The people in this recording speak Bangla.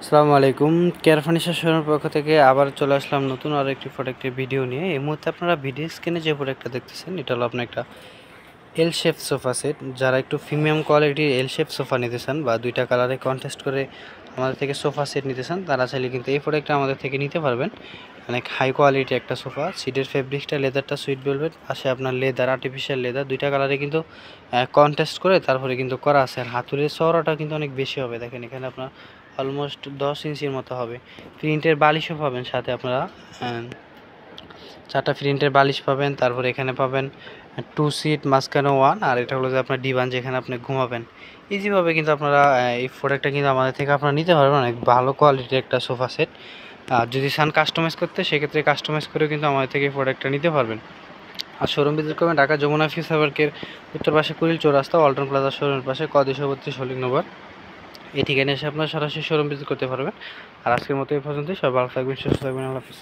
আসসালামু আলাইকুম। কেয়ার ফার্নিচার শোরুমের পক্ষ থেকে আবার চলে আসলাম নতুন আরও একটি প্রোডাক্টের ভিডিও নিয়ে। এই মুহূর্তে আপনারা ভিডিও স্ক্রিনে যে প্রোডাক্টটা দেখতেছেন এটা হলো আপনার একটা এল শেপ সোফা সেট। যারা একটু প্রিমিয়াম কোয়ালিটির এল শেপ সোফা নিতে চান বা দুইটা কালারে কন্ট্রাস্ট করে আমাদের থেকে সোফা সেট নিতে চান, তারা চাইলে কিন্তু এই প্রোডাক্টটা আমাদের থেকে নিতে পারবেন। অনেক হাই কোয়ালিটি একটা সোফা, সিটের ফেব্রিক্সটা লেদারটা সুইট ভেলভেট, পাশে আপনার লেদার আর্টিফিশিয়াল লেদার, দুইটা কালারে কিন্তু কন্ট্রাস্ট করে তারপরে কিন্তু করা আছে। আর হাতুড়ির চওড়াটা কিন্তু অনেক বেশি হবে, দেখেন এখানে আপনার অলমোস্ট 10 ইঞ্চির মতো হবে। প্রিন্টের বালিশও পাবেন সাথে, আপনারা 4টা প্রিন্টের বালিশ পাবেন। তারপরে এখানে পাবেন 2 সিট মাঝখানে 1, আর এটা হলো যে আপনার ডিভান, যেখানে আপনি ঘুমাবেন ইজিভাবে। কিন্তু আপনারা এই প্রোডাক্টটা কিন্তু আমাদের থেকে আপনারা নিতে পারবেন, অনেক ভালো কোয়ালিটির একটা সোফা সেট। আর যদি চান কাস্টমাইজ করতে, সেক্ষেত্রে কাস্টমাইজ করেও কিন্তু আমাদের থেকে এই প্রোডাক্টটা নিতে পারবেন। আর শোরুম ভিজিট করবেন ঢাকা যমুনা ফিউচার পার্কের উত্তর পাশে কুড়িল চৌরাস্তা, ওয়ালটন প্লাজা শোরুমের পাশে ক 232 শোলিং নম্বর। এই ঠিকানায় এসে আপনারা সরাসরি শোরুম ভিজিট করতে পারবেন। আর আজকের মতো এই পর্যন্তই। সবাই ভালো থাকবেন, সুস্থ থাকবেন। আল্লাহ হাফিজ।